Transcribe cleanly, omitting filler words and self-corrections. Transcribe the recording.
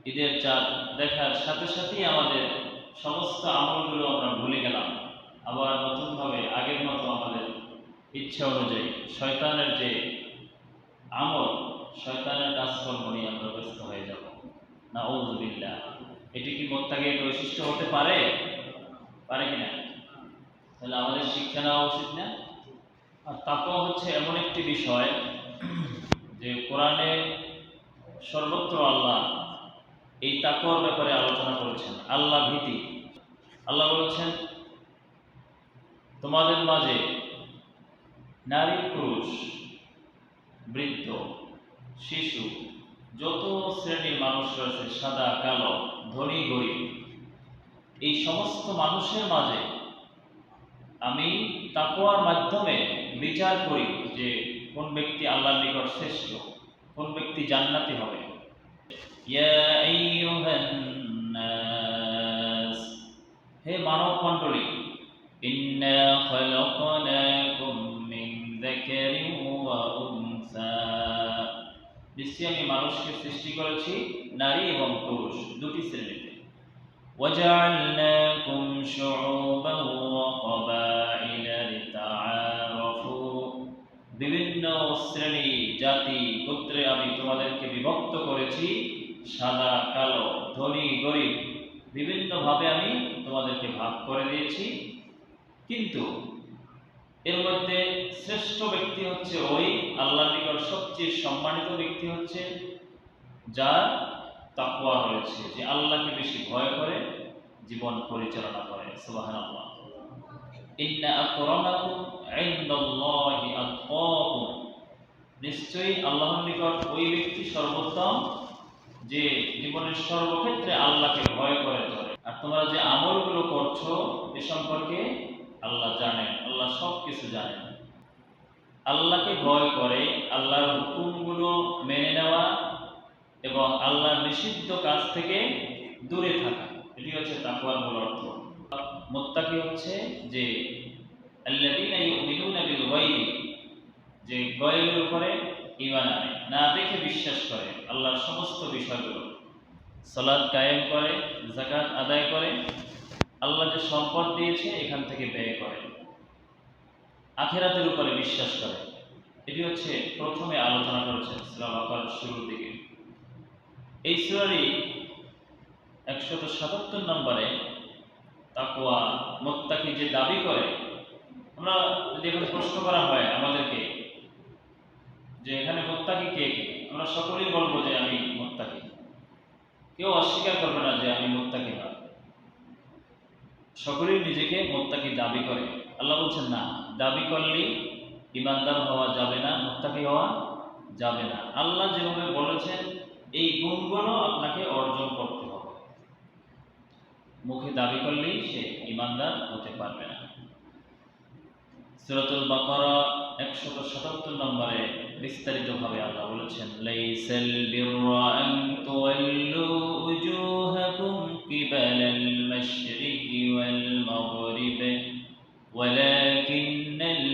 ঈদের চাঁদ দেখার সাথে সাথেই আমাদের সমস্ত আমলগুলো আমরা ভুলে গেলাম। আবার নতুনভাবে আগের মতো আমাদের ইচ্ছা অনুযায়ী শয়তানের যে আমল, শয়তানের কাজকর্ম নিয়ে আমরা ব্যস্ত হয়ে যাব। নাউযুবিল্লাহ। এটি কি মুত্তাকির বৈশিষ্ট্য হতে পারে? পারে কিনা? তাহলে আমাদের শিক্ষা নেওয়া উচিত না? আর তাকওয়া হচ্ছে এমন একটি বিষয় যে কোরআনে সর্বত্র আল্লাহ এই তাকওয়ার ব্যাপারে আলোচনা করেছেন। আল্লাহ ভীতি। আল্লাহ বলেছেন, তোমাদের মাঝে নারী পুরুষ বৃদ্ধ শিশু যত শ্রেণীর মানুষ রয়েছে, সাদা কালো ধনী গরিব, এই সমস্ত মানুষের মাঝে আমি তাকওয়ার মাধ্যমে বিচার করি যে কোন ব্যক্তি আল্লাহর নিকট শ্রেষ্ঠ, কোন ব্যক্তি জান্নাতি হবে। ইয়া আইয়ুহান নাস, হে মানব মণ্ডলী, ইন্না খালাকনাকুম মিন যাকারিন ওয়া উনসা, নিশ্চয়ই আমি মানুষকে সৃষ্টি করেছি নারী এবং পুরুষ দুটি শ্রেণীতে। ওয়াজআলনাকুম শুউবান ওয়া ক্বাবাইলা লিতাআরাফু, বিভিন্ন শ্রেণী জাতি গোত্রে আমি তোমাদেরকে বিভক্ত করেছি, সাদা কালো ধনী গরিব বিভিন্নভাবে আমি তোমাদেরকে ভাগ করে দিয়েছি। কিন্তু এর মধ্যে শ্রেষ্ঠ ব্যক্তি হচ্ছে ওই আল্লাহর নিকট সবচেয়ে সম্মানিত ব্যক্তি হচ্ছে যার তাকওয়া রয়েছে, যে আল্লাহকে বেশি ভয় করে জীবন পরিচালনা করে। সুবহানাল্লাহ। ইন্না আকরামাকুম ইনদাল্লাহি আতকাকুম, নিশ্চয়ই আল্লাহর নিকট ওই ব্যক্তি সর্বোত্তম যে জীবনের সর্বক্ষেত্রে আল্লাহকে ভয় করে চলে। আর তোমরা যে আমলগুলো করছো এ সম্পর্কে আল্লাহ জানেন, আল্লাহ সব কিছু জানেন। আল্লাহকে ভয় করে আল্লাহর হুকুমগুলো মেনে নেওয়া এবং আল্লাহর নিষিদ্ধ কাজ থেকে দূরে থাকা, এটি হচ্ছে তাকওয়ার মূল অর্থ। মুত্তাকি হচ্ছে যে আল্লাযীনা ইউমিনুনা বিল গায়বি, যে গায়বের উপরে ঈমান আনে, না দেখে বিশ্বাস করে আল্লাহর সমস্ত বিষয়গুলো, সালাত কায়েম করে, যাকাত আদায় করে, আল্লাহ যে সম্পদ দিয়েছে এখান থেকে ব্যয় করে, আখিরাতের উপরে বিশ্বাস করে। এটি হচ্ছে প্রথমে আলোচনা করেছেন সূরা বাকারার শুরুর দিকে। এই সূরারই 177 নম্বরে তাকওয়া মুত্তাকি যে দাবি করে, আমরা যদি এখানে প্রশ্ন করা হয় আমাদেরকে যে এখানে মুত্তাকি কে কে, আমরা সকলেই বলবো যে আমি মুত্তাকি। কেউ অস্বীকার করবে না যে আমি মুত্তাকি না, সকলেই নিজেকে মুত্তাকি দাবি করে। আল্লাহ বলছেন না, দাবি করলেই ঈমানদার হওয়া যাবে না, মুত্তাকি হওয়া যাবে না। আল্লাহ যেভাবে বলেছেন এই গুণগুলো আপনাকে অর্জন করতে হবে, মুখে দাবি করলেই সে ঈমানদার হতে পারবে না। সূরাতুল বাকারা 177 নম্বরে বিস্তারিতভাবে আল্লাহ বলেছেন, লাইসাল বিররা আন তুওয়াল্লু উজুহাকুম কিবালাল মাশরিকি ওয়াল মাগরিব ওয়ালাকিন্নাল